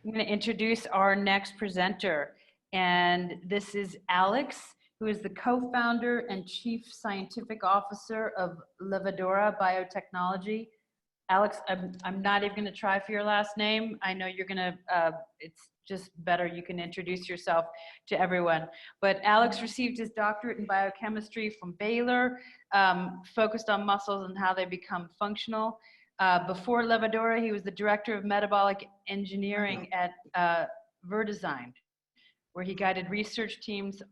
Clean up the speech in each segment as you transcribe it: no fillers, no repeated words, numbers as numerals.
I'm going to introduce our next presenter, and this is Alex, who is the co-founder and chief scientific officer of Levadura Biotechnology. Alex, I'm not even going to try for your last name. I know you're going to, it's just better you can introduce yourself to everyone. But Alex received his doctorate in biochemistry from Baylor, focused on muscles and how they become functional. Before Levadura, he was the director of metabolic engineering at Verdesign, where he guided research teams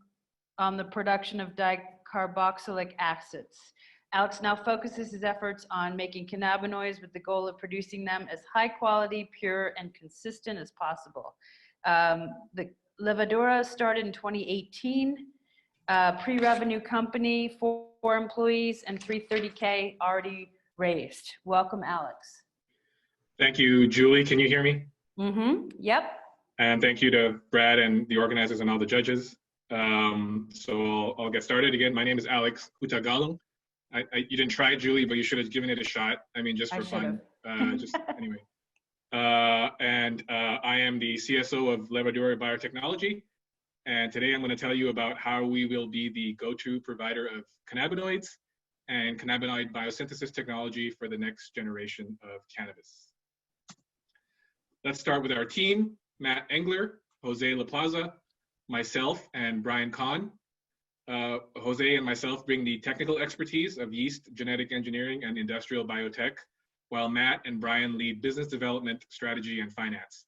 on the production of dicarboxylic acids. Alex now focuses his efforts on making cannabinoids with the goal of producing them as high quality, pure, and consistent as possible. The Levadura started in 2018, pre-revenue company, 4 employees, and $330K already raised. Welcome, Alex. Thank you, Julie. Can you hear me? Yep. And thank you to Brad and the organizers and all the judges. So I'll get started again. My name is Alex Hutagalung. You didn't try it, Julie, but you should have given it a shot. I mean, just for fun. Anyway. And I am the CSO of Levadura Biotechnology. And today I'm going to tell you about how we will be the go-to provider of cannabinoids and cannabinoid biosynthesis technology for the next generation of cannabis. Let's start with our team: Matt Engler, Jose LaPlaza, myself, and Brian Kahn. Jose and myself bring the technical expertise of yeast, genetic engineering, and industrial biotech, while Matt and Brian lead business development, strategy, and finance.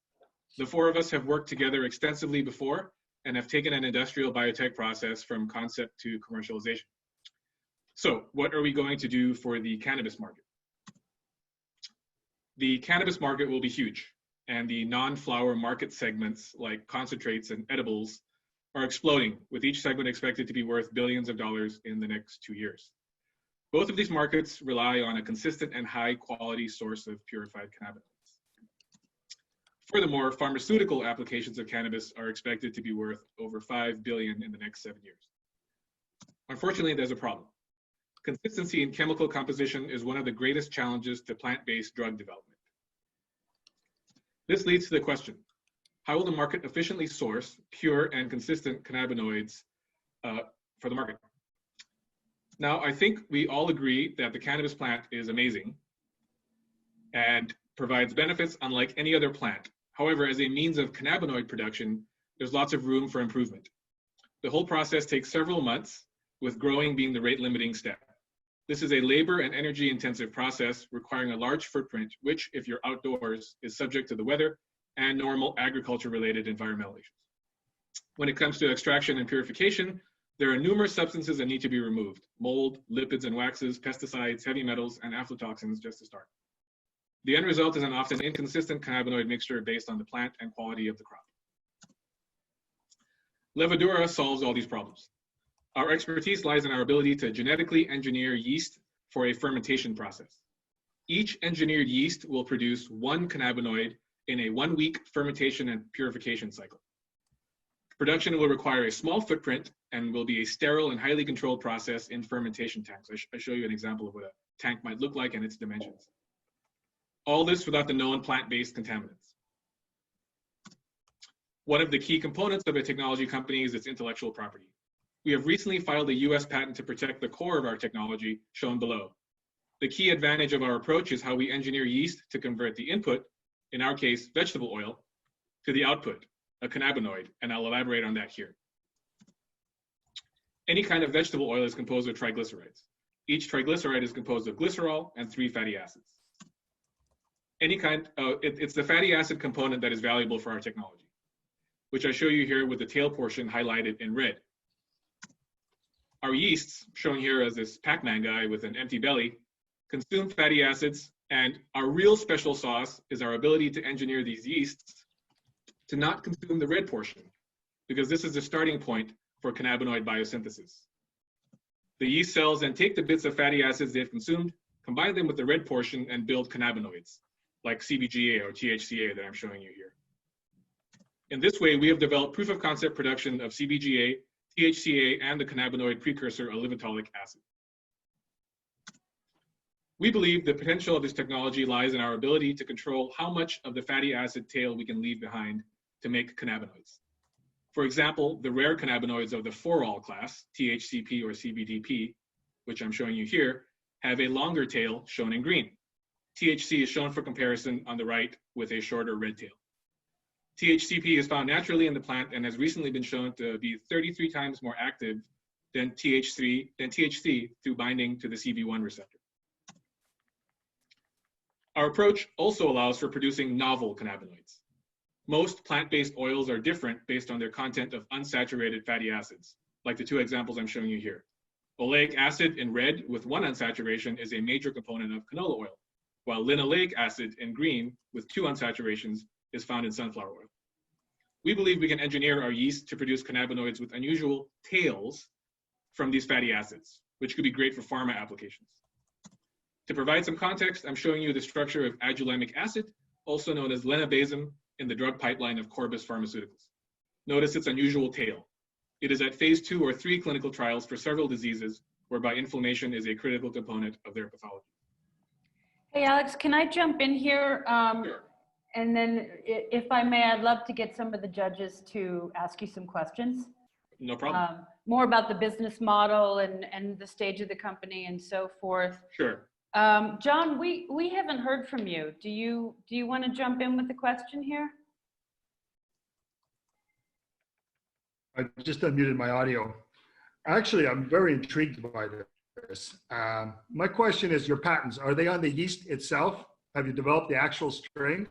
The 4 of us have worked together extensively before and have taken an industrial biotech process from concept to commercialization. So, what are we going to do for the cannabis market? The cannabis market will be huge, and the non-flower market segments like concentrates and edibles are exploding, with each segment expected to be worth billions of dollars in the next 2 years. Both of these markets rely on a consistent and high-quality source of purified cannabinoids. Furthermore, pharmaceutical applications of cannabis are expected to be worth over $5 billion in the next 7 years. Unfortunately, there's a problem. Consistency in chemical composition is one of the greatest challenges to plant-based drug development. This leads to the question: how will the market efficiently source pure and consistent cannabinoids for the market? Now, I think we all agree that the cannabis plant is amazing and provides benefits unlike any other plant. However, as a means of cannabinoid production, there's lots of room for improvement. The whole process takes several months, with growing being the rate-limiting step. This is a labor and energy-intensive process requiring a large footprint, which, if you're outdoors, is subject to the weather and normal agriculture-related environmental issues. When it comes to extraction and purification, there are numerous substances that need to be removed: mold, lipids and waxes, pesticides, heavy metals, and aflatoxins, just to start. The end result is an often inconsistent cannabinoid mixture based on the plant and quality of the crop. Levadura solves all these problems. Our expertise lies in our ability to genetically engineer yeast for a fermentation process. Each engineered yeast will produce 1 cannabinoid in a 1-week fermentation and purification cycle. Production will require a small footprint and will be a sterile and highly controlled process in fermentation tanks. I show you an example of what a tank might look like and its dimensions. All this without the known plant-based contaminants. One of the key components of a technology company is its intellectual property. We have recently filed a US patent to protect the core of our technology, shown below. The key advantage of our approach is how we engineer yeast to convert the input, in our case, vegetable oil, to the output, a cannabinoid, and I'll elaborate on that here. Any kind of vegetable oil is composed of triglycerides. Each triglyceride is composed of glycerol and 3 fatty acids. It's the fatty acid component that is valuable for our technology, which I show you here with the tail portion highlighted in red. Our yeasts, shown here as this Pac-Man guy with an empty belly, consume fatty acids, and our real special sauce is our ability to engineer these yeasts to not consume the red portion, because this is the starting point for cannabinoid biosynthesis. The yeast cells then take the bits of fatty acids they've consumed, combine them with the red portion, and build cannabinoids, like CBGA or THCA that I'm showing you here. In this way, we have developed proof of concept production of CBGA, THCA, and the cannabinoid precursor olivotolic acid. We believe the potential of this technology lies in our ability to control how much of the fatty acid tail we can leave behind to make cannabinoids. For example, the rare cannabinoids of the 4-ol class, THCP or CBDP, which I'm showing you here, have a longer tail shown in green. THC is shown for comparison on the right with a shorter red tail. THCP is found naturally in the plant and has recently been shown to be 33 times more active than THC through binding to the CB1 receptor. Our approach also allows for producing novel cannabinoids. Most plant-based oils are different based on their content of unsaturated fatty acids, like the 2 examples I'm showing you here. Oleic acid in red with 1 unsaturation is a major component of canola oil, while linoleic acid in green with 2 unsaturations is found in sunflower oil. We believe we can engineer our yeast to produce cannabinoids with unusual tails from these fatty acids, which could be great for pharma applications. To provide some context, I'm showing you the structure of agulamic acid, also known as lenabasum, in the drug pipeline of Corbus Pharmaceuticals. Notice its unusual tail. It is at phase 2 or 3 clinical trials for several diseases whereby inflammation is a critical component of their pathology. Hey, Alex, can I jump in here? Sure. And then if I may, I'd love to get some of the judges to ask you some questions. No problem. More about the business model and the stage of the company and so forth. Sure. John, we haven't heard from you. Do you want to jump in with the question here? I just unmuted my audio. Actually, I'm very intrigued by this. My question is, your patents, are they on the yeast itself? Have you developed the actual strain?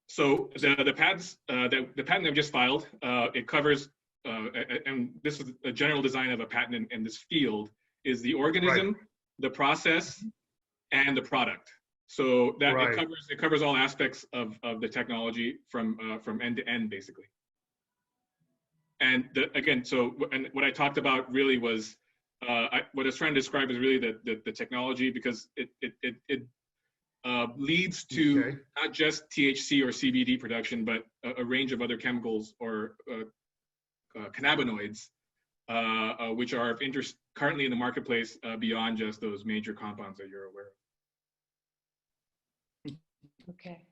So the patents, the patent I've just filed, it covers, and this is a general design of a patent in this field, is the organism, right, the process, and the product. So that right, it covers all aspects of the technology from end to end, basically. And again, so what I talked about really was what I was trying to describe is really the technology, because it leads to not just THC or CBD production, but a range of other chemicals or cannabinoids, which are of interest currently in the marketplace beyond just those major compounds that you're aware of. Okay.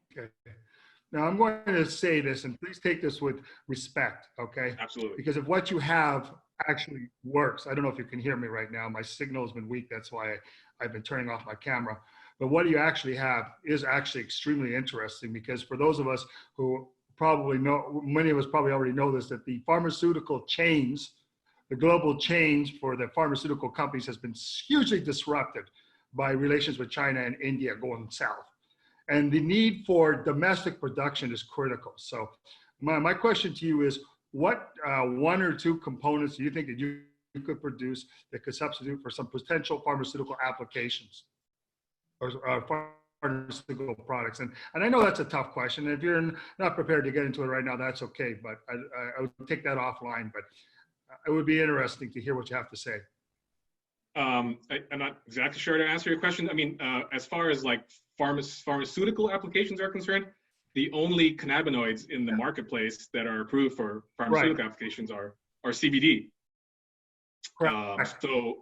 Now I'm going to say this, and please take this with respect, okay? Absolutely. Because if what you have actually works, I don't know if you can hear me right now. My signal has been weak. That's why I've been turning off my camera. But what you actually have is actually extremely interesting, because for those of us who probably know, many of us probably already know this, that the pharmaceutical chains, the global change for the pharmaceutical companies has been hugely disrupted by relations with China and India going south. And the need for domestic production is critical. So my question to you is, what 1 or 2 components do you think that you could produce that could substitute for some potential pharmaceutical applications or pharmaceutical products? And I know that's a tough question. And if you're not prepared to get into it right now, that's okay. But I would take that offline. But it would be interesting to hear what you have to say. I'm not exactly sure to answer your question. I mean, as far as like pharmaceutical applications are concerned, the only cannabinoids in the marketplace that are approved for pharmaceutical applications are CBD. So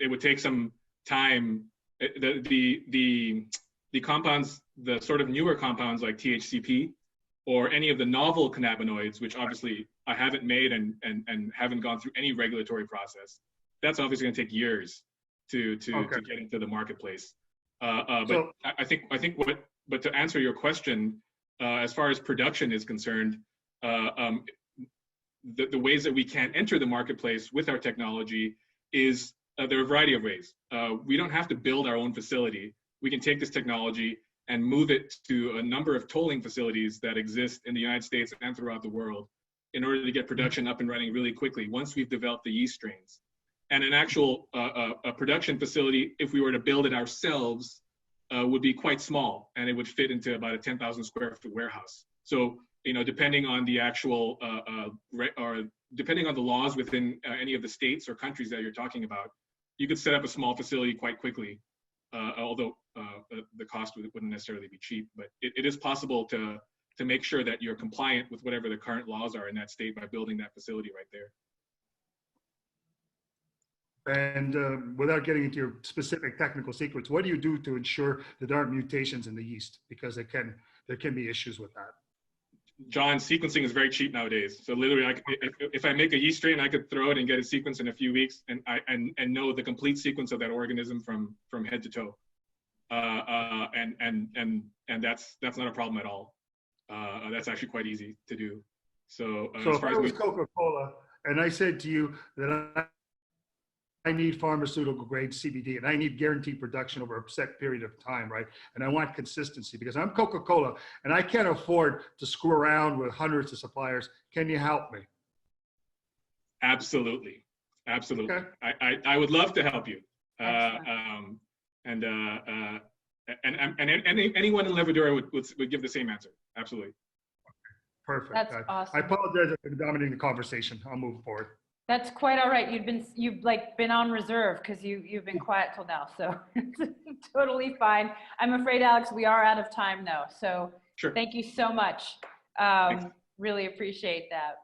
it would take some time. The compounds, the sort of newer compounds like THCP or any of the novel cannabinoids, which obviously I haven't made and haven't gone through any regulatory process, that's obviously going to take years to get into the marketplace. But I think but to answer your question, as far as production is concerned, the ways that we can enter the marketplace with our technology is there are a variety of ways. We don't have to build our own facility. We can take this technology and move it to a number of tolling facilities that exist in the United States and throughout the world in order to get production up and running really quickly once we've developed the yeast strains. And an actual a production facility, if we were to build it ourselves, would be quite small, and it would fit into about a 10,000 square foot warehouse. So, you know, depending on the actual, or depending on the laws within any of the states or countries that you're talking about, you could set up a small facility quite quickly, although the cost wouldn't necessarily be cheap. But it is possible to make sure that you're compliant with whatever the current laws are in that state by building that facility right there. And without getting into your specific technical secrets, what do you do to ensure that there aren't mutations in the yeast? Because there can be issues with that. John, sequencing is very cheap nowadays. So literally, if I make a yeast strain, I could throw it and get it sequenced in a few weeks, and know the complete sequence of that organism from head to toe. And that's not a problem at all. That's actually quite easy to do. So, So if I was Coca-Cola and I said to you that I need pharmaceutical grade CBD and I need guaranteed production over a set period of time, right? And I want consistency because I'm Coca-Cola and I can't afford to screw around with hundreds of suppliers. Can you help me? Absolutely. Absolutely. Okay. I would love to help you. And anyone in Levadura would give the same answer. Absolutely. Perfect. That's awesome. I apologize for dominating the conversation. I'll move forward. That's quite all right. You've like been on reserve because you've been quiet till now, so totally fine. I'm afraid, Alex, we are out of time though. So sure. Thank you so much. Really appreciate that.